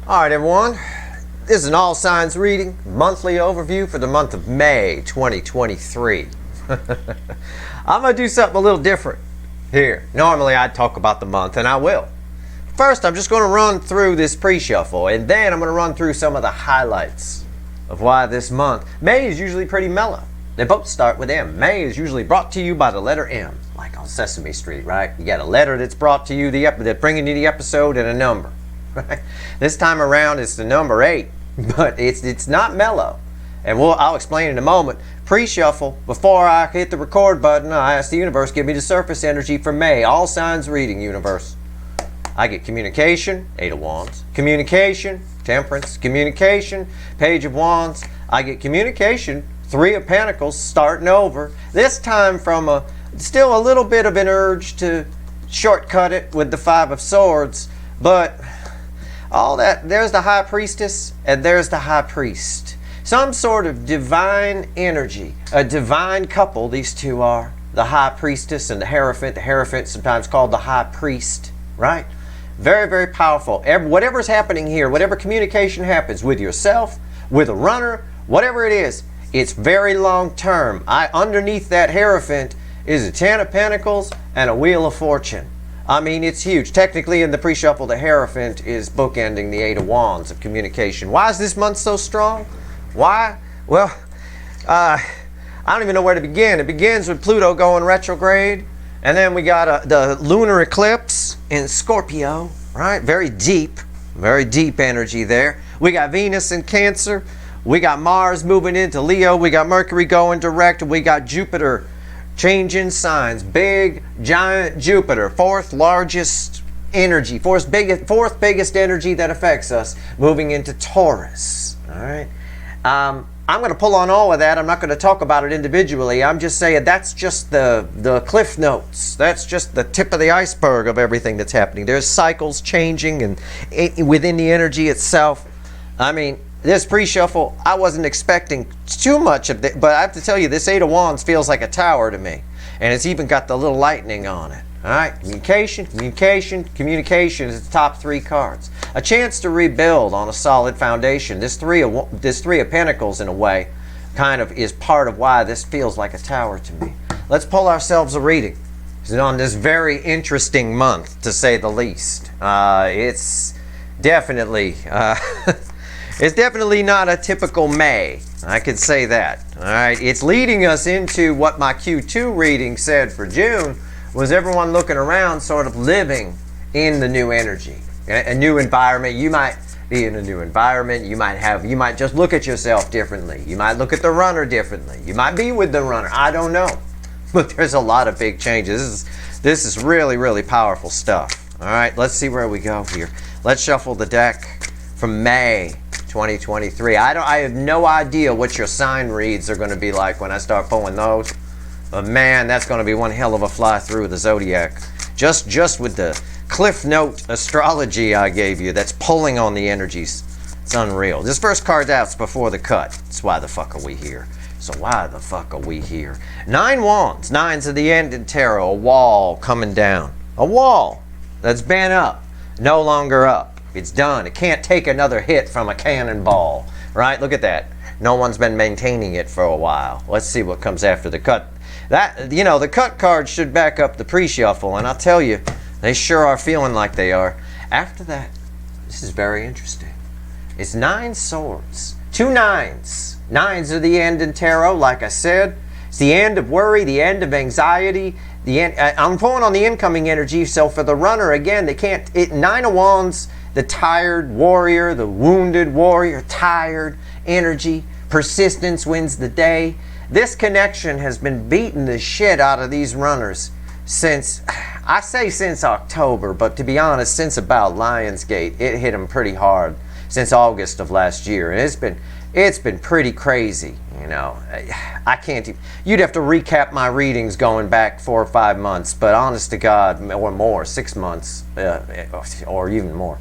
Alright everyone, this is an all signs reading, monthly overview for the month of May 2023. I'm going to do something a little different here. Normally I'd talk about the month, and I will. First, I'm just going to run through this pre-shuffle, and then I'm going to run through some of the highlights of why this month. May is usually pretty mellow. They both start with M. May is usually brought to you by the letter M, like on Sesame Street, right? You got a letter that's brought to you, that's bringing you the episode, and a number. Right? This time around it's the number 8, but it's not mellow, and I'll explain in a moment. Pre-shuffle, before I hit the record button, I asked the universe, give me the surface energy for May. All signs reading, universe. I get communication, 8 of Wands, communication, Temperance, communication, Page of Wands. I get communication, 3 of Pentacles, starting over. This time from still a little bit of an urge to shortcut it with the 5 of Swords, but all that, there's the High Priestess and there's the High Priest. Some sort of divine energy, a divine couple these two are, the High Priestess and the Hierophant sometimes called the High Priest, right? Very, very powerful. Whatever's happening here, whatever communication happens with yourself, with a runner, whatever it is, it's very long term. Underneath that Hierophant is a 10 of Pentacles and a Wheel of Fortune. I mean, it's huge. Technically, in the pre-shuffle, the Hierophant is bookending the 8 of Wands of communication. Why is this month so strong? Why? Well, I don't even know where to begin. It begins with Pluto going retrograde, and then we got the lunar eclipse in Scorpio, right? Very deep energy there. We got Venus in Cancer. We got Mars moving into Leo. We got Mercury going direct. We got Jupiter changing signs. Big, giant Jupiter, fourth largest energy, fourth biggest energy that affects us, moving into Taurus. All right. I'm going to pull on all of that. I'm not going to talk about it individually. I'm just saying that's just the cliff notes. That's just the tip of the iceberg of everything that's happening. There's cycles changing and within the energy itself. I mean, this pre-shuffle, I wasn't expecting too much of it, but I have to tell you, this 8 of Wands feels like a tower to me. And it's even got the little lightning on it. All right, communication is the top 3 cards. A chance to rebuild on a solid foundation. This three of Pentacles, in a way, kind of is part of why this feels like a tower to me. Let's pull ourselves a reading. On this very interesting month, to say the least. It's definitely... It's definitely not a typical May. I could say that. All right. It's leading us into what my Q2 reading said for June, was everyone looking around sort of living in the new energy. A new environment. You might be in a new environment. You might just look at yourself differently. You might look at the runner differently. You might be with the runner. I don't know. But there's a lot of big changes. This is really, really powerful stuff. All right. Let's see where we go here. Let's shuffle the deck from May 2023. I have no idea what your sign reads are going to be like when I start pulling those. But man, that's going to be one hell of a fly through the zodiac. Just with the cliff note astrology I gave you, that's pulling on the energies. It's unreal. This first card's out's before the cut. That's why the fuck are we here? So why the fuck are we here? 9 Wands. 9's of the end in tarot. A wall coming down. A wall that's been up. No longer up. It's done. It can't take another hit from a cannonball, right? Look at that. No one's been maintaining it for a while. Let's see what comes after the cut. The cut card should back up the pre-shuffle, and I'll tell you, they sure are feeling like they are. After that, this is very interesting. It's 9 swords. 2 9s. 9s are the end in tarot, like I said. It's the end of worry, the end of anxiety. I'm pulling on the incoming energy, so for the runner, again, 9 of Wands, the tired warrior, the wounded warrior, tired energy, persistence wins the day. This connection has been beating the shit out of these runners since October, but to be honest, since about Lionsgate. It hit them pretty hard since August of last year, and it's been pretty crazy. You know, I can't. You'd have to recap my readings going back 4 or 5 months, but honest to God, or more, 6 months, or even more.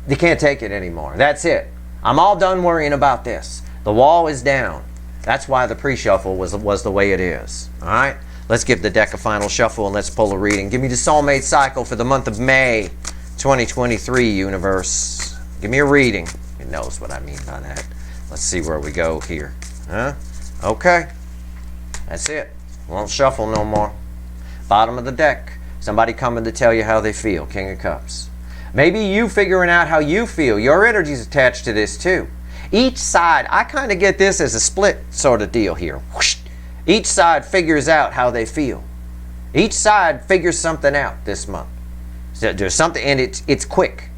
They can't take it anymore. That's it. I'm all done worrying about this. The wall is down. That's why the pre-shuffle was the way it is. All right. Let's give the deck a final shuffle and let's pull a reading. Give me the soulmate cycle for the month of May 2023, universe. Give me a reading. It knows what I mean by that. Let's see where we go here. Huh? Okay. That's it. Won't shuffle no more. Bottom of the deck. Somebody coming to tell you how they feel. King of Cups. Maybe you figuring out how you feel. Your energy's attached to this too. Each side, I kind of get this as a split sort of deal here. Whoosh. Each side figures out how they feel. Each side figures something out this month. So there's something, and it's quick,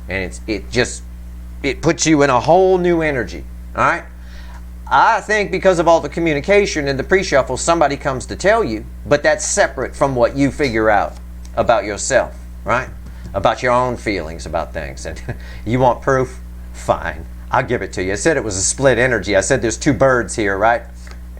and it puts you in a whole new energy. All right. I think because of all the communication in the pre-shuffle, somebody comes to tell you, but that's separate from what you figure out about yourself, right? About your own feelings about things. And you want proof? Fine. I'll give it to you. I said it was a split energy. I said there's two birds here, right?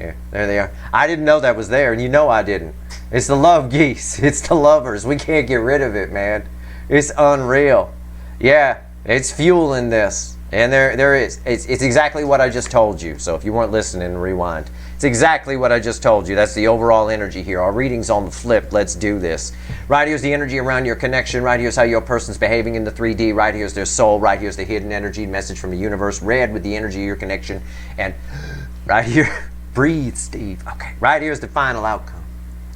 Yeah, there they are. I didn't know that was there, and you know I didn't. It's the love geese. It's the lovers. We can't get rid of it, man. It's unreal. Yeah, it's fueling this. And there is. It's exactly what I just told you. So if you weren't listening, rewind. It's exactly what I just told you. That's the overall energy here. Our reading's on the flip. Let's do this. Right here's the energy around your connection. Right here's how your person's behaving in the 3D. Right here's their soul. Right here's the hidden energy message from the universe. Red with the energy of your connection. And right here, breathe, Steve. Okay. Right here's the final outcome.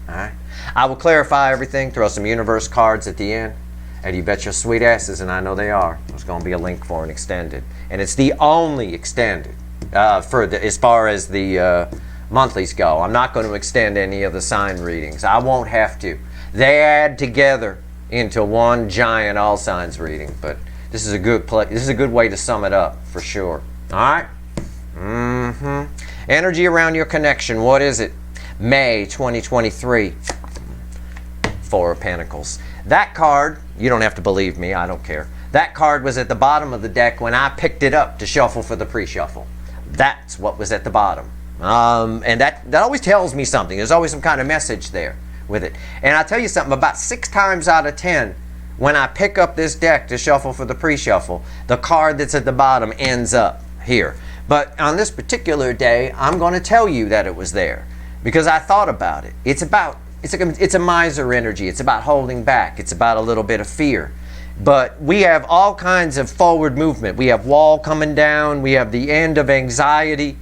All right. I will clarify everything. Throw some universe cards at the end. And you bet your sweet asses, and I know they are, there's going to be a link for an extended. And it's the only extended as far as the monthlies go. I'm not going to extend any of the sign readings. I won't have to. They add together into one giant all signs reading. But this is a good this is a good way to sum it up for sure. All right? Energy around your connection. What is it? May 2023. Four of Pentacles. That card, you don't have to believe me, I don't care. That card was at the bottom of the deck when I picked it up to shuffle for the pre-shuffle. That's what was at the bottom. And that always tells me something. There's always some kind of message there with it. And I'll tell you something, about 6 times out of 10, when I pick up this deck to shuffle for the pre-shuffle, the card that's at the bottom ends up here. But on this particular day, I'm going to tell you that it was there because I thought about it. It's a miser energy. It's about holding back. It's about a little bit of fear. But we have all kinds of forward movement. We have wall coming down. We have the end of anxiety.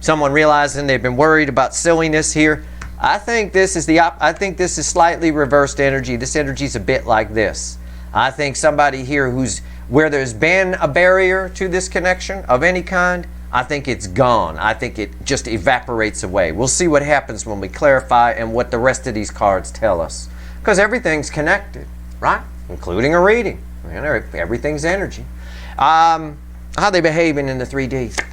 Someone realizing they've been worried about silliness here. I think this is slightly reversed energy. This energy is a bit like this. I think somebody here where there's been a barrier to this connection of any kind, I think it's gone. I think it just evaporates away. We'll see what happens when we clarify and what the rest of these cards tell us. Because everything's connected, right? Including a reading. Everything's energy. How are they behaving in the 3D?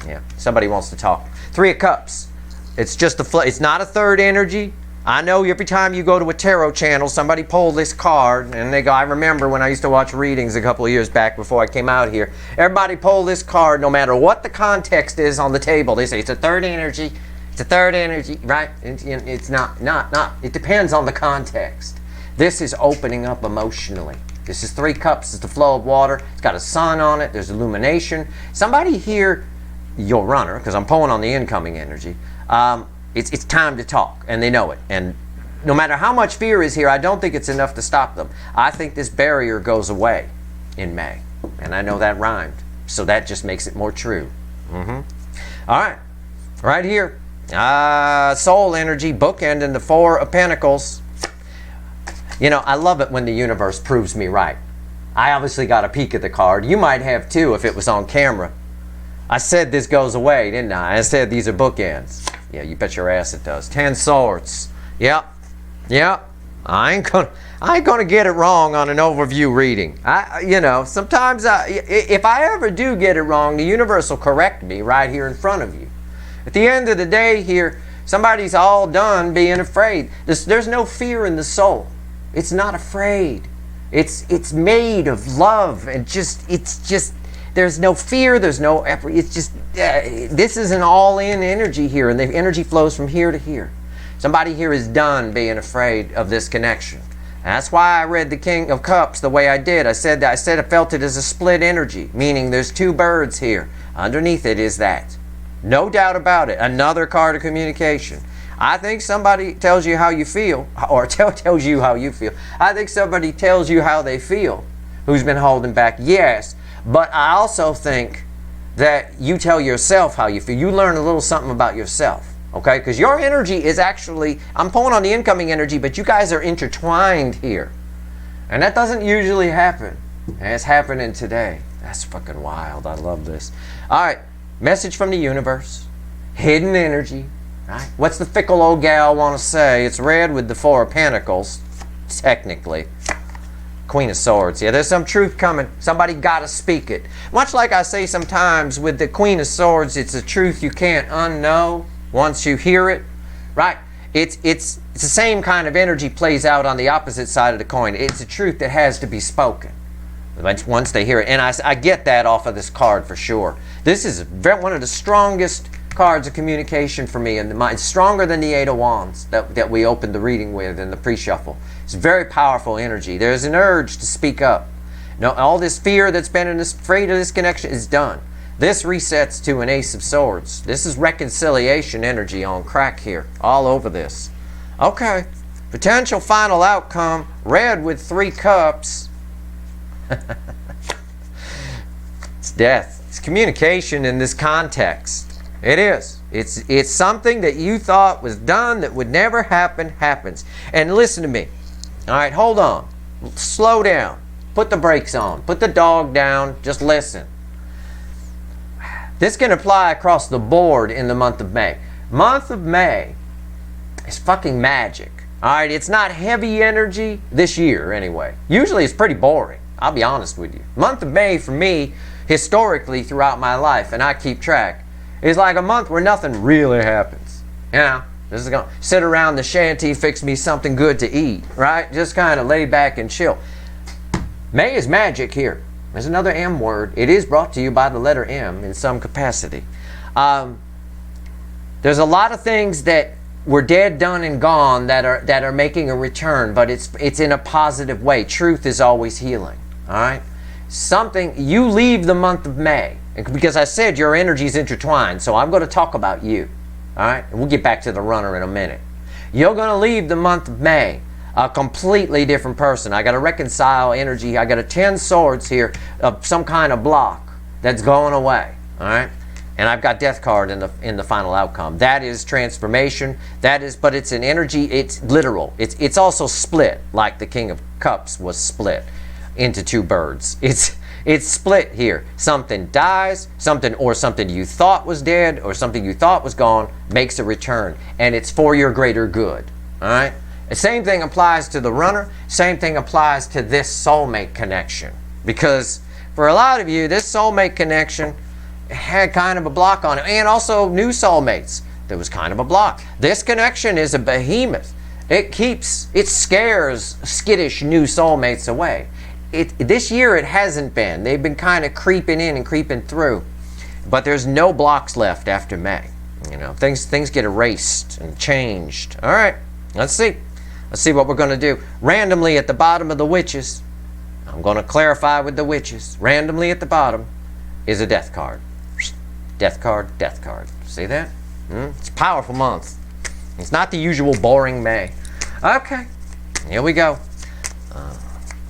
Yeah, somebody wants to talk. 3 of Cups. It's just it's not a third energy. I know every time you go to a tarot channel, somebody pull this card and they go, I remember when I used to watch readings a couple of years back before I came out here. Everybody pull this card no matter what the context is on the table. They say it's a third energy. It's a third energy, right? It's not. It depends on the context. This is opening up emotionally. This is 3 cups. It's the flow of water. It's got a sun on it. There's illumination. Somebody here, your runner, because I'm pulling on the incoming energy, it's time to talk, and they know it. And no matter how much fear is here, I don't think it's enough to stop them. I think this barrier goes away in May. And I know that rhymed. So that just makes it more true. All right. Right here. Soul energy, bookend in the 4 of Pentacles. You know, I love it when the universe proves me right. I obviously got a peek at the card. You might have too if it was on camera. I said this goes away, didn't I? I said these are bookends. Yeah, you bet your ass it does. 10 swords. Yep. I ain't gonna get it wrong on an overview reading. Sometimes if I ever do get it wrong, the universe will correct me right here in front of you. At the end of the day here, somebody's all done being afraid. There's no fear in the soul. It's not afraid. It's made of love and it's just. There's no fear, there's no effort. It's just, this is an all-in energy here, and the energy flows from here to here. Somebody here is done being afraid of this connection. And that's why I read the King of Cups the way I did. I said I felt it as a split energy, meaning there's 2 birds here. Underneath it is that. No doubt about it. Another card of communication. I think somebody tells you how you feel, or tells you how you feel. I think somebody tells you how they feel, who's been holding back. Yes. But I also think that you tell yourself how you feel. You learn a little something about yourself, okay? Because your energy is actually, I'm pulling on the incoming energy, but you guys are intertwined here. And that doesn't usually happen. And it's happening today. That's fucking wild. I love this. All right, message from the universe. Hidden energy, right? What's the fickle old gal want to say? It's red with the Four of Pentacles, technically. Queen of Swords. Yeah, there's some truth coming. Somebody got to speak it. Much like I say sometimes with the Queen of Swords, it's a truth you can't unknow once you hear it, right? It's the same kind of energy plays out on the opposite side of the coin. It's a truth that has to be spoken once they hear it. And I get that off of this card for sure. This is one of the strongest cards of communication for me, and it's stronger than the Eight of Wands that we opened the reading with in the pre-shuffle. It's very powerful energy. There's an urge to speak up. No, all this fear that's been in this, afraid of this connection is done. This resets to an Ace of Swords. This is reconciliation energy on crack here, all over this. Okay, potential final outcome, red with 3 cups. It's death. It's communication in this context. It is. It's something that you thought was done that would never happen, happens. And listen to me. All right, hold on. Slow down. Put the brakes on. Put the dog down. Just listen. This can apply across the board in the month of May. Month of May is fucking magic. All right, it's not heavy energy this year anyway. Usually it's pretty boring. I'll be honest with you. Month of May for me, historically throughout my life, and I keep track, is like a month where nothing really happens. You know, this is gonna sit around the shanty, fix me something good to eat, right? Just kind of lay back and chill. May is magic here. There's another M word. It is brought to you by the letter M in some capacity. There's a lot of things that were dead, done, and gone that are making a return, but it's in a positive way. Truth is always healing. All right. Something you leave the month of May, because I said your energy is intertwined, so I'm going to talk about you. All right, and we'll get back to the runner in a minute. You're going to leave the month of May a completely different person. I got to reconcile energy. I got a 10 swords here of some kind of block that's going away. All right, and I've got death card in the final outcome. That is transformation. That is, but it's an energy. It's literal. It's also split, like the King of Cups was split into 2 birds. It's split here. Something dies, something you thought was dead or something you thought was gone makes a return, and it's for your greater good. All right. The same thing applies to the runner. Same thing applies to this soulmate connection, because for a lot of you, this soulmate connection had kind of a block on it, and also new soulmates. There was kind of a block. This connection is a behemoth. It scares skittish new soulmates away. This year it hasn't been. They've been kind of creeping in and creeping through. But there's no blocks left after May. You know, things get erased and changed. All right, let's see. Let's see what we're going to do. Randomly at the bottom of the witches, I'm going to clarify with the witches. Randomly at the bottom is a death card. Death card, death card. See that? It's a powerful month. It's not the usual boring May. Okay, here we go.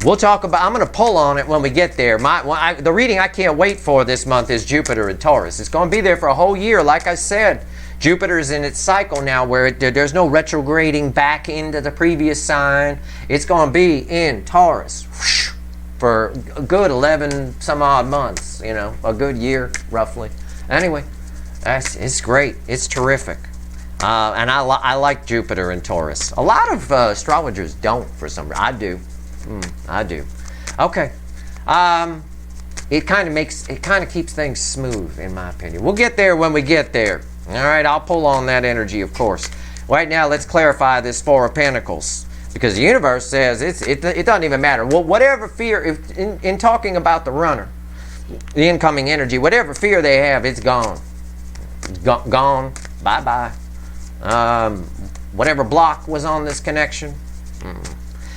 We'll talk about, I'm going to pull on it when we get there. The reading I can't wait for this month is Jupiter and Taurus. It's going to be there for a whole year. Like I said, Jupiter's in its cycle now where there's no retrograding back into the previous sign. It's going to be in Taurus for a good 11 some odd months, you know, a good year roughly. Anyway, it's great. It's terrific. And I like Jupiter and Taurus. A lot of astrologers don't for some reason. I do. I do. Okay. It kind of keeps things smooth, in my opinion. We'll get there when we get there. All right, I'll pull on that energy, of course. Right now, let's clarify this Four of Pentacles, because the universe says it doesn't even matter. Well, whatever fear, in talking about the runner, the incoming energy, whatever fear they have, it's gone. Gone. Bye-bye. Whatever block was on this connection.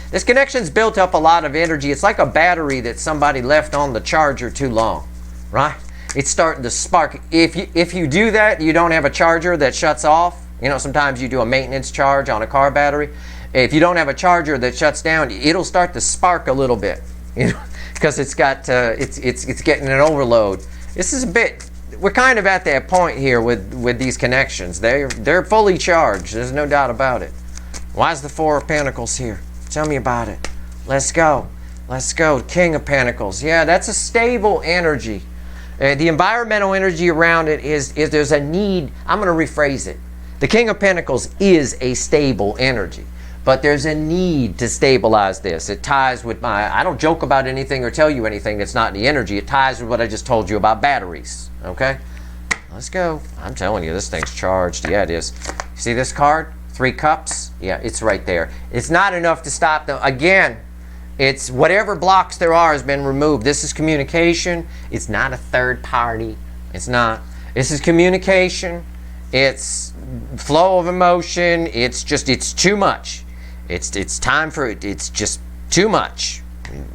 This connection's built up a lot of energy. It's like a battery that somebody left on the charger too long, right? It's starting to spark. If you do that, you don't have a charger that shuts off. You know, sometimes you do a maintenance charge on a car battery. If you don't have a charger that shuts down, it'll start to spark a little bit. You know, because it's got it's getting an overload. This is a bit. We're kind of at that point here with these connections. They're fully charged. There's no doubt about it. Why is the Four of Pentacles here? Tell me about it. Let's go. Let's go. King of Pentacles. Yeah, that's a stable energy. The environmental energy around it is there's a need. I'm going to rephrase it. The King of Pentacles is a stable energy, but there's a need to stabilize this. It ties with I don't joke about anything or tell you anything that's not in the energy. It ties with what I just told you about batteries. Okay? Let's go. I'm telling you, this thing's charged. Yeah, it is. See this card? 3 cups? Yeah, it's right there. It's not enough to stop them. Again, it's whatever blocks there are has been removed. This is communication. It's not a third party. It's not. This is communication. It's flow of emotion. It's too much. It's time for it. It's just too much.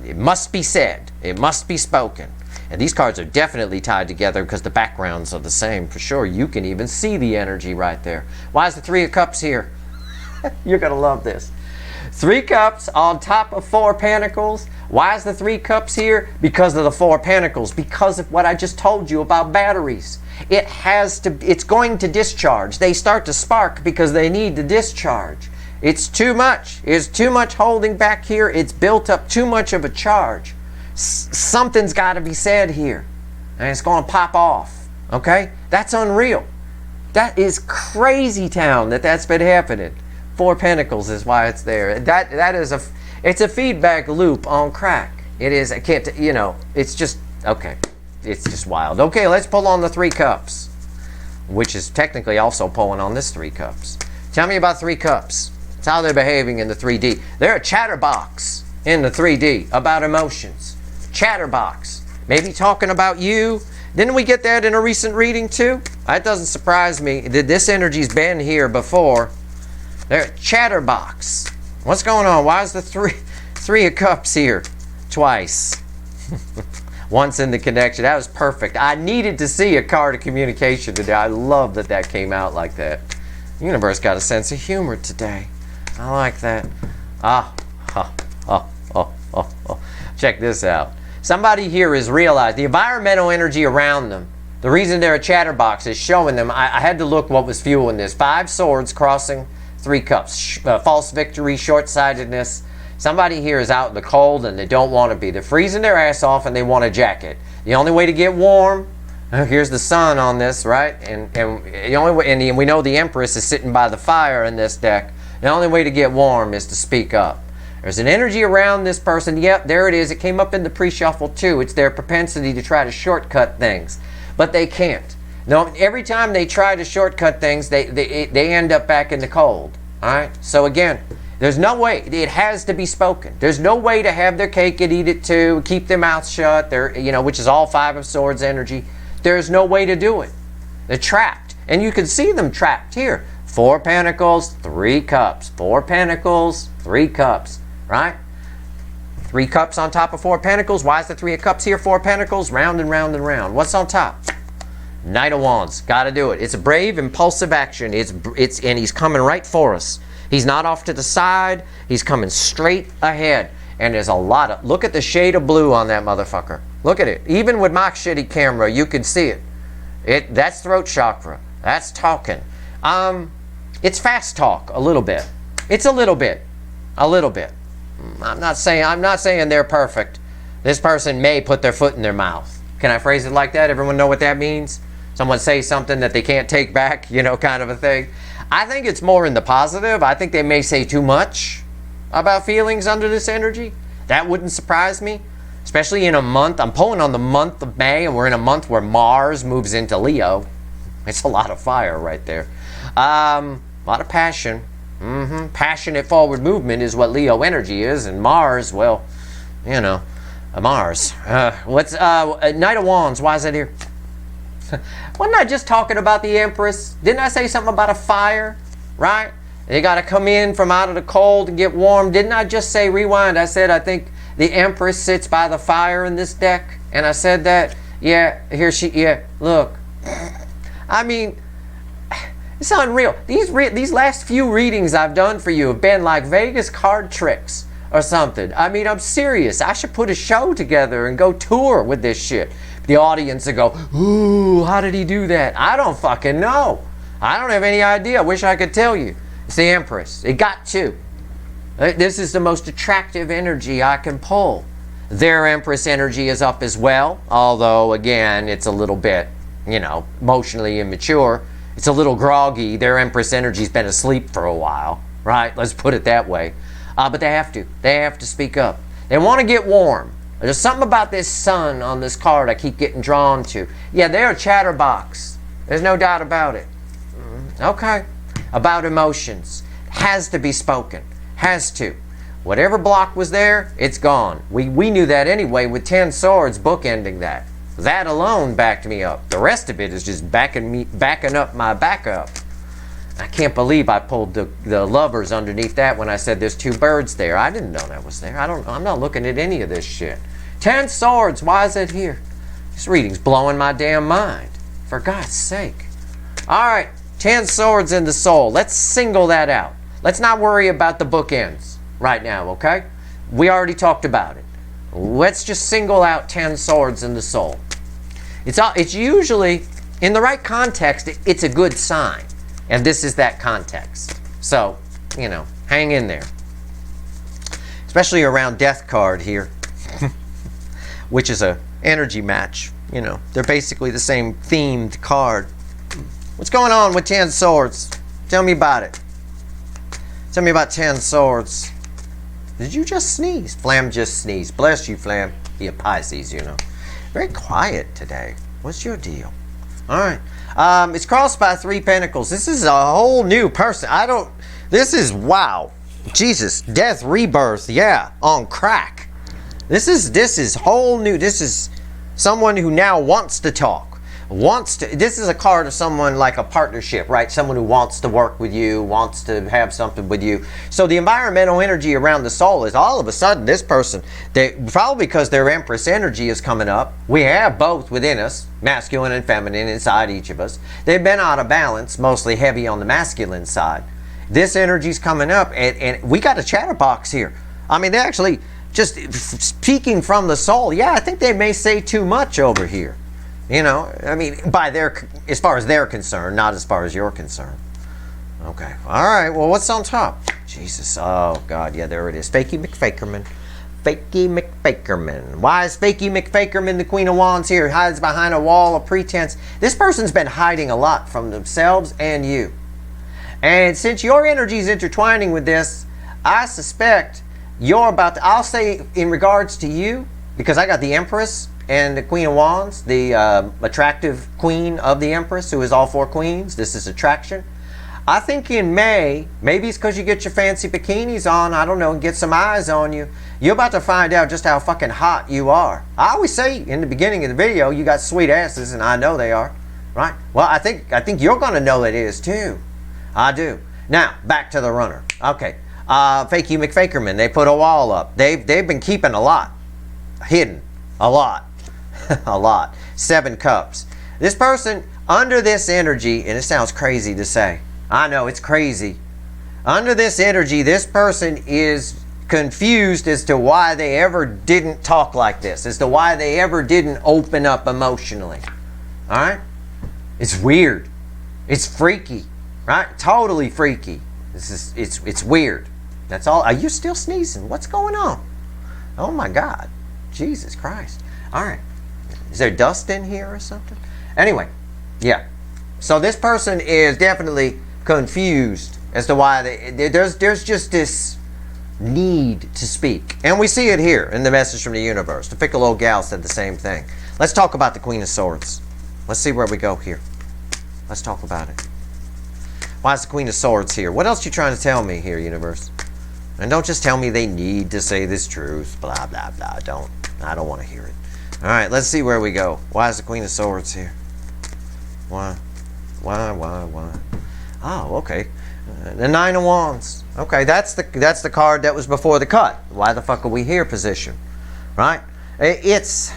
It must be said. It must be spoken. And these cards are definitely tied together because the backgrounds are the same for sure. You can even see the energy right there. Why is the 3 of Cups here? You're going to love this. 3 cups on top of 4 pentacles. Why is the 3 cups here? Because of the 4 pentacles. Because of what I just told you about batteries. It's going to discharge. They start to spark because they need to discharge. It's too much. It's too much holding back here. It's built up too much of a charge. Something's got to be said here. And it's going to pop off. Okay? That's unreal. That is crazy town that's been happening. 4 pentacles is why it's there. It's a feedback loop on crack. It is. I can't. It's just okay. It's just wild. Okay, let's pull on the 3 cups, which is technically also pulling on this 3 cups. Tell me about 3 cups. It's how they're behaving in the 3D. They're a chatterbox in the 3D about emotions. Chatterbox. Maybe talking about you. Didn't we get that in a recent reading too? That doesn't surprise me. This energy's been here before. They're a chatterbox. What's going on? Why is the 3 of Cups here? Twice. Once in the connection. That was perfect. I needed to see a card of communication today. I love that came out like that. The universe got a sense of humor today. I like that. Check this out. Somebody here has realized the environmental energy around them. The reason they're a chatterbox is showing them. I had to look what was fueling this. 5 swords crossing 3 cups. False victory, short-sightedness. Somebody here is out in the cold and they don't want to be. They're freezing their ass off and they want a jacket. The only way to get warm, here's the sun on this, right? And the only way, and we know the Empress is sitting by the fire in this deck. The only way to get warm is to speak up. There's an energy around this person. Yep, there it is. It came up in the pre-shuffle too. It's their propensity to try to shortcut things, but they can't. No, every time they try to shortcut things, they end up back in the cold. All right. So again, there's no way. It has to be spoken. There's no way to have their cake and eat it too. Keep their mouth shut. Which is all 5 of Swords energy. There's no way to do it. They're trapped, and you can see them trapped here. 4 pentacles, 3 cups. 4 pentacles, 3 cups. Right? 3 cups on top of 4 pentacles. Why is the 3 of Cups here? 4 pentacles, round and round and round. What's on top? Knight of Wands. Got to do it. It's a brave, impulsive action. And he's coming right for us. He's not off to the side. He's coming straight ahead. And there's a lot of... Look at the shade of blue on that motherfucker. Look at it. Even with my shitty camera, you can see it. That's throat chakra. That's talking. It's fast talk a little bit. It's a little bit. A little bit. I'm not saying they're perfect. This person may put their foot in their mouth. Can I phrase it like that? Everyone know what that means? Someone say something that they can't take back, kind of a thing. I think it's more in the positive. I think they may say too much about feelings under this energy. That wouldn't surprise me, especially in a month. I'm pulling on the month of May, and we're in a month where Mars moves into Leo. It's a lot of fire right there. A lot of passion. Passionate forward movement is what Leo energy is, and Mars, well, Mars. What's Knight of Wands? Why is that here? Wasn't I just talking about the Empress? Didn't I say something about a fire? Right? They got to come in from out of the cold and get warm. Didn't I just say, rewind? I said I think the Empress sits by the fire in this deck, and I said that. Yeah, here she. Yeah, look. I mean, it's unreal. These last few readings I've done for you have been like Vegas card tricks. or something. I mean, I'm serious. I should put a show together and go tour with this shit. The audience would go, ooh, how did he do that? I don't fucking know. I don't have any idea. I wish I could tell you. It's the Empress. It got to. This is the most attractive energy I can pull. Their Empress energy is up as well, although, again, it's a little bit, you know, emotionally immature. It's a little groggy. Their Empress energy's been asleep for a while, right? Let's put it that way. But they have to. They have to speak up. They want to get warm. There's something about this sun on this card I keep getting drawn to. Yeah, they're a chatterbox. There's no doubt about it. Okay. About emotions. Has to be spoken. Has to. Whatever block was there, it's gone. We knew that anyway with 10 swords bookending that. That alone backed me up. The rest of it is just backing up my backup. I can't believe I pulled the lovers underneath that when I said there's 2 birds there. I didn't know that was there. I'm not looking at any of this shit. 10 swords, why is it here? This reading's blowing my damn mind. For God's sake. Alright, 10 swords in the soul. Let's single that out. Let's not worry about the bookends right now, okay? We already talked about it. Let's just single out 10 swords in the soul. It's usually, in the right context, it's a good sign. And this is that context. So, you know, hang in there. Especially around Death card here, which is a energy match. You know, they're basically the same themed card. What's going on with 10 swords? Tell me about it. Tell me about 10 swords. Did you just sneeze? Flam just sneezed. Bless you, Flam. He a Pisces, you know. Very quiet today. What's your deal? All right. It's crossed by 3 pentacles. This is a whole new person. This is, wow. Jesus. Death, rebirth. Yeah. On crack. This is whole new. This is someone who now wants to talk. This is a card of someone like a partnership, right? Someone who wants to work with you, wants to have something with you. So the environmental energy around the soul is all of a sudden this person, probably because their Empress energy is coming up. We have both within us, masculine and feminine inside each of us. They've been out of balance, mostly heavy on the masculine side. This energy's coming up, and we got a chatterbox here. I mean, they actually just speaking from the soul. Yeah, I think they may say too much over here. You know, I mean, as far as they're concerned, not as far as you're concerned. Okay. All right. Well, what's on top? Jesus. Oh, God. Yeah, there it is. Fakey McFakerman. Fakey McFakerman. Why is Fakey McFakerman the Queen of Wands here? Hides behind a wall of pretense. This person's been hiding a lot from themselves and you. And since your energy is intertwining with this, I suspect you're about to, I'll say in regards to you, because I got the Empress and the Queen of Wands, the attractive queen of the Empress, who is all 4 queens. This is attraction. I think in May, maybe it's because you get your fancy bikinis on, I don't know, and get some eyes on you. You're about to find out just how fucking hot you are. I always say in the beginning of the video, you got sweet asses, and I know they are, right? Well, I think you're going to know it is too. I do. Now, back to the runner. Okay. Fakey McFakerman, they put a wall up. They've been keeping a lot. Hidden. A lot. A lot. 7 cups. This person, under this energy, and it sounds crazy to say. I know, it's crazy. Under this energy, this person is confused as to why they ever didn't talk like this, as to why they ever didn't open up emotionally. Alright? It's weird. It's freaky. Right? Totally freaky. It's weird. That's all. Are you still sneezing? What's going on? Oh my God. Jesus Christ. Alright. Is there dust in here or something? Anyway, yeah. So this person is definitely confused as to why there's just this need to speak. And we see it here in the message from the universe. The fickle old gal said the same thing. Let's talk about the Queen of Swords. Let's see where we go here. Let's talk about it. Why is the Queen of Swords here? What else are you trying to tell me here, universe? And don't just tell me they need to say this truth. Blah, blah, blah. I don't want to hear it. All right, let's see where we go. Why is the Queen of Swords here? Why? Oh, okay. The 9 of Wands. Okay, that's the card that was before the cut. Why the fuck are we here position? Right? It's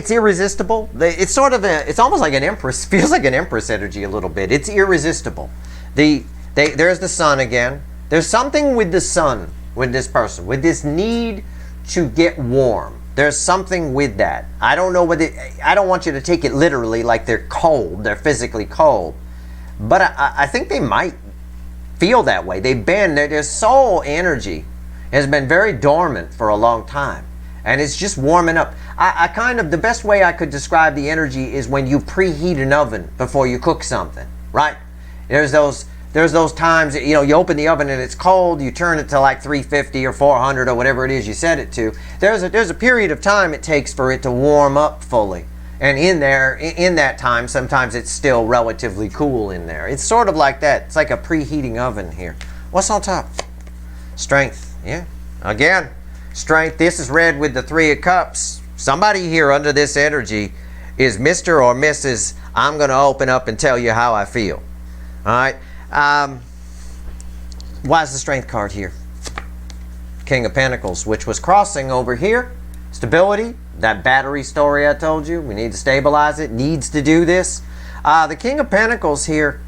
irresistible. It's sort of it's almost like an Empress. Feels like an Empress energy a little bit. It's irresistible. There's the sun again. There's something with the sun with this person, with this need to get warm. There's something with that. I don't know whether, I don't want you to take it literally like they're cold, they're physically cold. But I think they might feel that way. They've been, their soul energy has been very dormant for a long time. And it's just warming up. I kind of, the best way I could describe the energy is when you preheat an oven before you cook something, right? There's those times, you know, you open the oven and it's cold, you turn it to like 350 or 400 or whatever it is you set it to. There's a period of time it takes for it to warm up fully. And in that time, sometimes it's still relatively cool in there. It's sort of like that. It's like a preheating oven here. What's on top? Strength, yeah. Again, strength. This is read with the 3 of Cups. Somebody here under this energy is Mr. or Mrs. I'm going to open up and tell you how I feel. All right. Why is the Strength card here? King of Pentacles, which was crossing over here. Stability. That battery story I told you. We need to stabilize it. Needs to do this. The King of Pentacles here.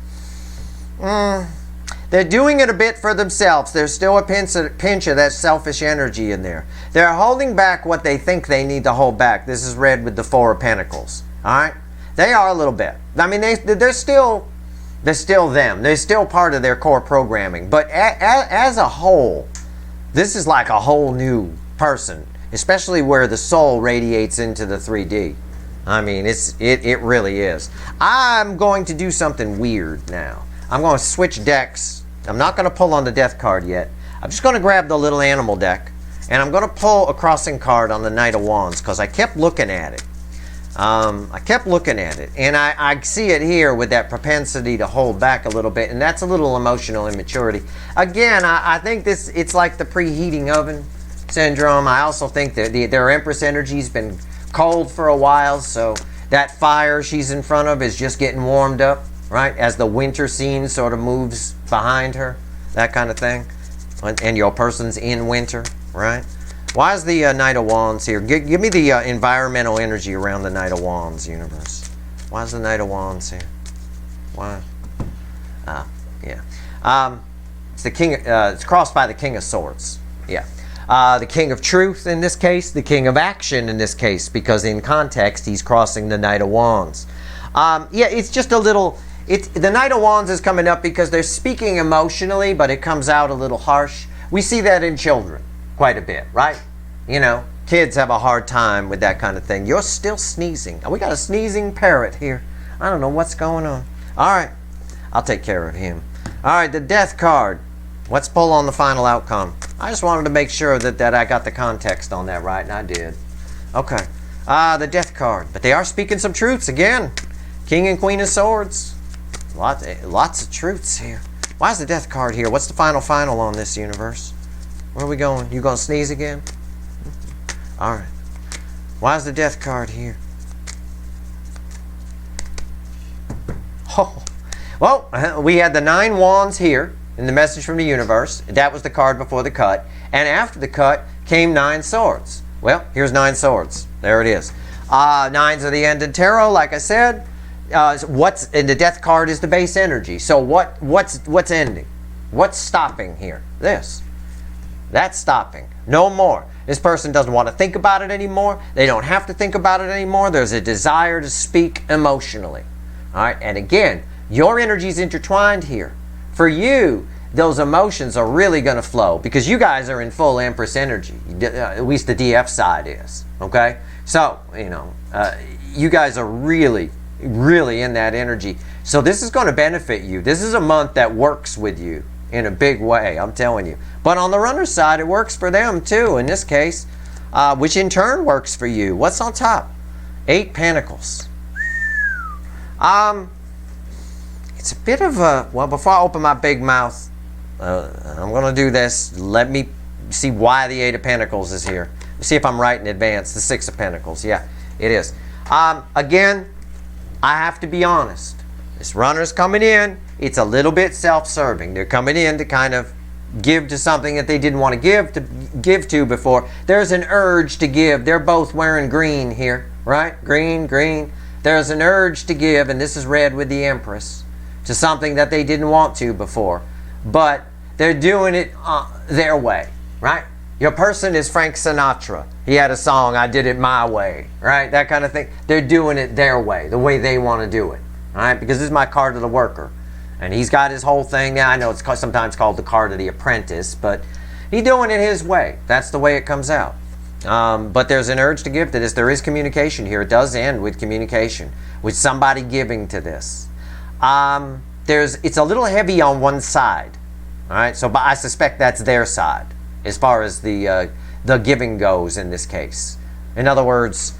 They're doing it a bit for themselves. There's still a pinch of that selfish energy in there. They're holding back what they think they need to hold back. This is read with the 4 of Pentacles. All right? They are a little bit. I mean, they're still them. They're still part of their core programming. But as a whole, this is like a whole new person, especially where the soul radiates into the 3D. I mean, it really is. I'm going to do something weird now. I'm going to switch decks. I'm not going to pull on the Death card yet. I'm just going to grab the little animal deck, and I'm going to pull a crossing card on the Knight of Wands because I kept looking at it. And I see it here with that propensity to hold back a little bit, and that's a little emotional immaturity. Again, I think it's like the preheating oven syndrome. I also think that their Empress energy's been cold for a while, so that fire she's in front of is just getting warmed up, right? As the winter scene sort of moves behind her, that kind of thing. And your person's in winter, right? Why is the Knight of Wands here? Give me the environmental energy around the Knight of Wands, universe. Why is the Knight of Wands here? Why? Yeah. It's the King. It's crossed by the King of Swords. Yeah. The King of Truth in this case, the King of Action in this case, because in context he's crossing the Knight of Wands. Yeah, it's just a little. The Knight of Wands is coming up because they're speaking emotionally, but it comes out a little harsh. We see that in children quite a bit, right? You know, kids have a hard time with that kind of thing. You're still sneezing. We got a sneezing parrot here. I don't know what's going on. All right, I'll take care of him. All right, the Death card. Let's pull on the final outcome. I just wanted to make sure that I got the context on that right, and I did. Okay, the Death card. But they are speaking some truths again. King and Queen of Swords. Lots of truths here. Why is the Death card here? What's the final on this, universe? Where are we going? You gonna sneeze again? All right. Why is the Death card here? Oh, well, we had the 9 wands here in the message from the universe. That was the card before the cut. And after the cut came 9 swords. Well, here's 9 swords. There it is. 9s are the end in tarot, like I said. What's in the Death card is the base energy. So what's ending? What's stopping here? This. That's stopping. No more. This person doesn't want to think about it anymore. They don't have to think about it anymore. There's a desire to speak emotionally. All right. And again, your energy is intertwined here. For you, those emotions are really going to flow because you guys are in full Empress energy. At least the DF side is. Okay. So, you know, you guys are really in that energy. So this is going to benefit you. This is a month that works with you in a big way, I'm telling you. But on the runner side, it works for them too, in this case, which in turn works for you. What's on top? 8 Pentacles. It's a bit of a, well, before I open my big mouth, I'm going to do this. Let me see why the 8 of Pentacles is here. See if I'm right in advance. The 6 of Pentacles. Yeah, it is. Again, I have to be honest. This runner's coming in. It's a little bit self-serving. They're coming in to kind of give to something that they didn't want to give to before. There's an urge to give. They're both wearing green here, right? Green, green. There's an urge to give, and this is red with the Empress, to something that they didn't want to before. But they're doing it their way, right? Your person is Frank Sinatra. He had a song, I Did It My Way, right? That kind of thing. They're doing it their way, the way they want to do it, all right? Because this is my card of the worker. And he's got his whole thing. Now, I know it's sometimes called the card of the apprentice, but he's doing it his way. That's the way it comes out. But there's an urge to give to this. There is communication here. It does end with communication, with somebody giving to this. It's a little heavy on one side, all right? So, but I suspect that's their side as far as the giving goes in this case. In other words,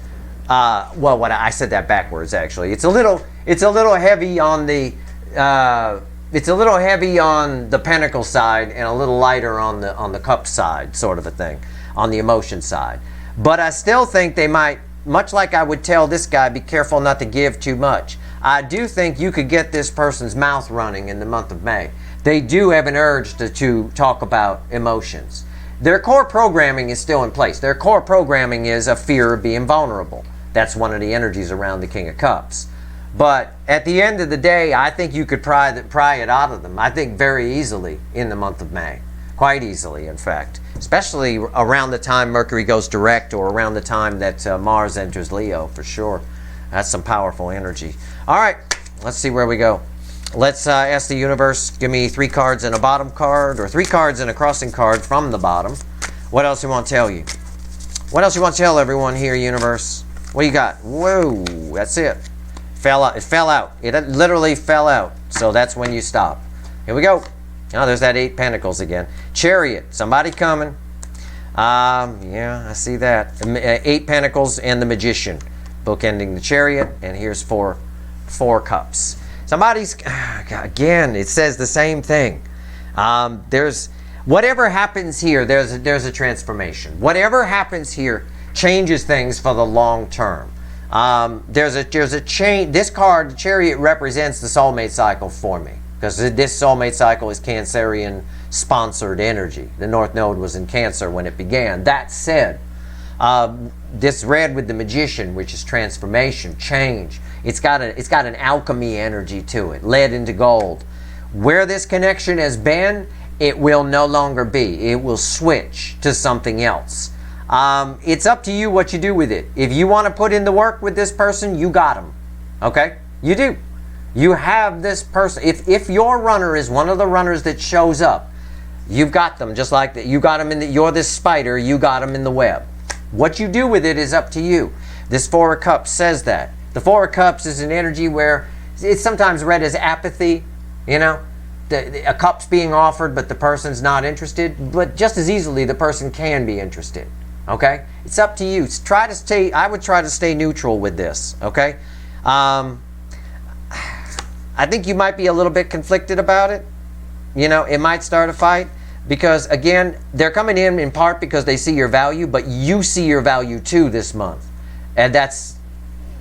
well, I said that backwards actually. It's a little heavy on the pentacle side and a little lighter on the cup side, sort of a thing, on the emotion side. But I still think they might, much like I would tell this guy, be careful not to give too much. I do think you could get this person's mouth running in the month of May. They do have an urge to talk about emotions. Their core programming is still in place. Their core programming is a fear of being vulnerable. That's one of the energies around the King of Cups. But at the end of the day, I think you could pry it out of them. I think very easily in the month of May. Quite easily, in fact. Especially around the time Mercury goes direct or around the time that Mars enters Leo, for sure. That's some powerful energy. All right, let's see where we go. Let's ask the universe, give me 3 cards and a bottom card, or 3 cards and a crossing card from the bottom. What else you want to tell you? What else you want to tell everyone here, universe? What do you got? Whoa, that's it. It fell out. It literally fell out. So that's when you stop. Here we go. Oh, there's that 8 Pentacles again. Chariot, somebody coming. Yeah, I see that. 8 Pentacles and the Magician. Bookending the Chariot, and here's 4 Cups. Somebody's, again, it says the same thing. There's, whatever happens here, there's a transformation. Whatever happens here changes things for the long term. There's a change. This card, the Chariot, represents the soulmate cycle for me, because this soulmate cycle is Cancerian sponsored energy. The North Node was in Cancer when it began. That said, this red with the Magician, which is transformation, change. It's got an alchemy energy to it, lead into gold. Where this connection has been, it will no longer be. It will switch to something else. It's up to you what you do with it. If you want to put in the work with this person, you got them. Okay? You do. You have this person. If your runner is one of the runners that shows up, you've got them. Just like that, you got them you're this spider, you got them in the web. What you do with it is up to you. This 4 of Cups says that. The 4 of Cups is an energy where it's sometimes read as apathy, you know. A cup's being offered, but the person's not interested. But just as easily, the person can be interested. Okay? It's up to you. I would try to stay neutral with this. Okay? I think you might be a little bit conflicted about it. You know, it might start a fight. Because, again, they're coming in part because they see your value, but you see your value too this month. And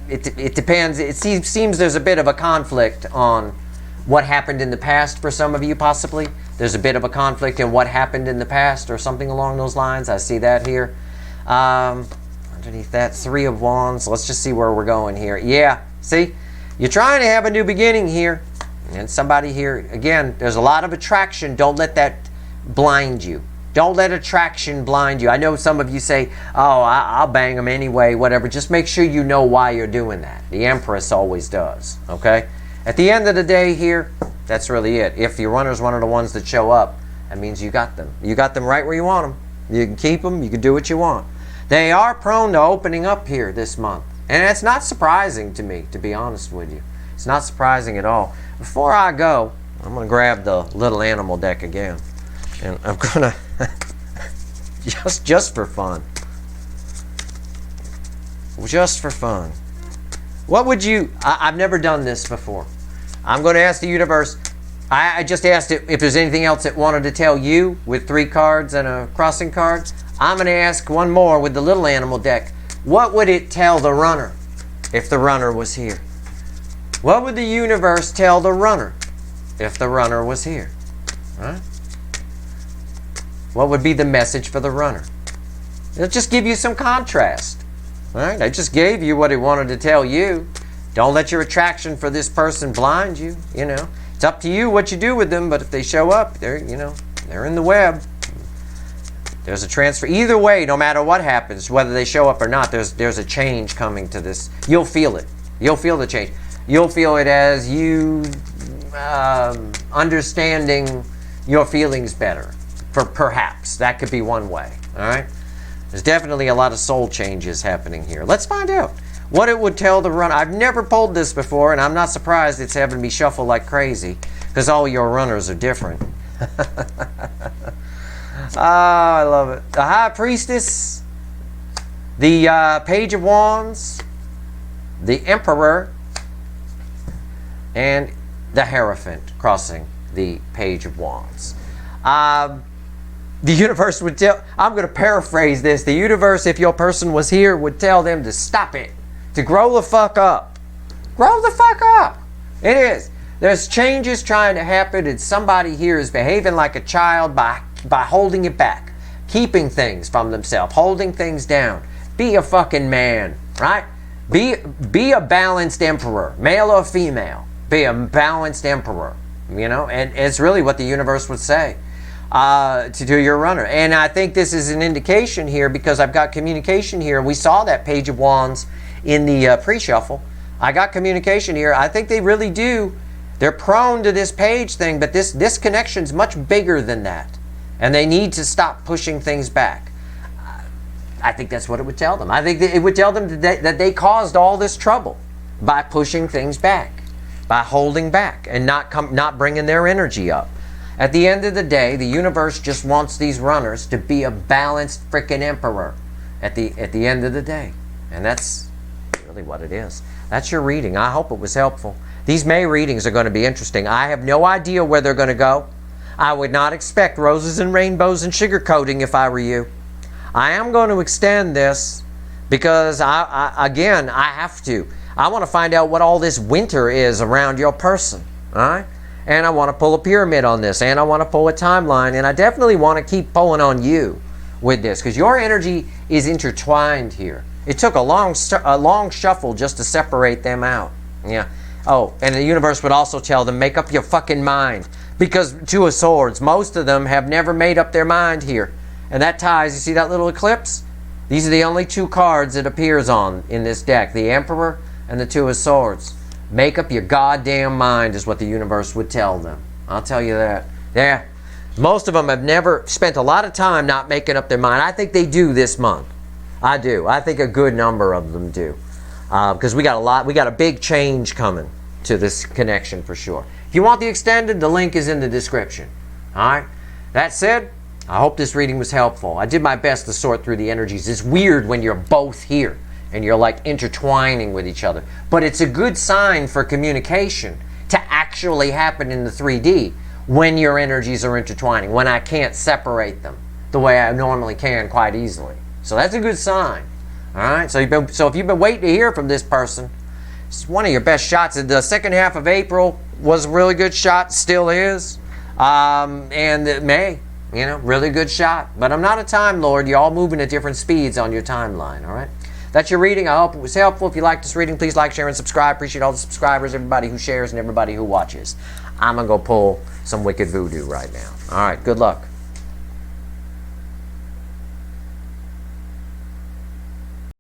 it depends. It seems there's a bit of a conflict on what happened in the past for some of you, possibly. There's a bit of a conflict in what happened in the past or something along those lines. I see that here. Underneath that, 3 of Wands. Let's just see where we're going here. Yeah, see? You're trying to have a new beginning here. And somebody here, again, there's a lot of attraction. Don't let that blind you. Don't let attraction blind you. I know some of you say, oh, I'll bang them anyway, whatever. Just make sure you know why you're doing that. The Empress always does, okay? At the end of the day here, that's really it. If your runner's one of the ones that show up, that means you got them. You got them right where you want them. You can keep them. You can do what you want. They are prone to opening up here this month. And it's not surprising to me, to be honest with you. It's not surprising at all. Before I go, I'm going to grab the little animal deck again. And I'm gonna just for fun. Just for fun. What would you I've never done this before. I'm going to ask the universe. I just asked it if there's anything else it wanted to tell you with 3 cards and a crossing card. I'm going to ask one more with the little animal deck. What would it tell the runner if the runner was here? What would the universe tell the runner if the runner was here? Huh? What would be the message for the runner? It'll just give you some contrast. All right? I just gave you what it wanted to tell you. Don't let your attraction for this person blind you. You know, it's up to you what you do with them. But if they show up, they're in the web. There's a transfer. Either way, no matter what happens, whether they show up or not, there's a change coming to this. You'll feel it. You'll feel the change. You'll feel it as you understanding your feelings better. Perhaps. That could be one way. All right? There's definitely a lot of soul changes happening here. Let's find out what it would tell the runner. I've never pulled this before, and I'm not surprised it's having me shuffle like crazy, because all your runners are different. Oh, I love it. The High Priestess, the Page of Wands, the Emperor, and the Hierophant crossing the Page of Wands. The universe would tell, I'm going to paraphrase this, the universe, if your person was here, would tell them to stop it, to grow the fuck up. Grow the fuck up. It is. There's changes trying to happen, and somebody here is behaving like a child by holding it back, keeping things from themselves, holding things down. Be a fucking man, right? Be a balanced emperor, male or female. Be a balanced emperor, you know, and it's really what the universe would say to do your runner. And I think this is an indication here, because I've got communication here. We saw that Page of Wands in the pre-shuffle. I got communication here. I think they really do. They're prone to this page thing, but this connection's much bigger than that. And they need to stop pushing things back. I think that's what it would tell them. I think that it would tell them that they caused all this trouble by pushing things back, by holding back, and not bringing their energy up. At the end of the day, the universe just wants these runners to be a balanced freaking emperor at the end of the day. And that's really what it is. That's your reading. I hope it was helpful. These May readings are going to be interesting. I have no idea where they're going to go. I would not expect roses and rainbows and sugar coating if I were you. I am going to extend this because, again, I have to. I want to find out what all this winter is around your person. All right? And I want to pull a pyramid on this. And I want to pull a timeline. And I definitely want to keep pulling on you with this, because your energy is intertwined here. It took a long shuffle just to separate them out. Yeah. Oh, and the universe would also tell them, make up your fucking mind. Because Two of Swords, most of them have never made up their mind here. And that ties, you see that little eclipse? These are the only two cards it appears on in this deck. The Emperor and the Two of Swords. Make up your goddamn mind is what the universe would tell them. I'll tell you that. Yeah. Most of them have never spent a lot of time not making up their mind. I think they do this month. I do. I think a good number of them do. Because we got a big change coming to this connection for sure. If you want the extended, the link is in the description. All right? That said, I hope this reading was helpful. I did my best to sort through the energies. It's weird when you're both here and you're like intertwining with each other. But it's a good sign for communication to actually happen in the 3D when your energies are intertwining, when I can't separate them the way I normally can quite easily. So that's a good sign. All right? So if you've been waiting to hear from this person, it's one of your best shots. The second half of April was a really good shot, still is. And May, you know, really good shot. But I'm not a Time Lord. You're all moving at different speeds on your timeline, all right? That's your reading. I hope it was helpful. If you liked this reading, please like, share, and subscribe. Appreciate all the subscribers, everybody who shares, and everybody who watches. I'm going to go pull some wicked voodoo right now. All right, good luck.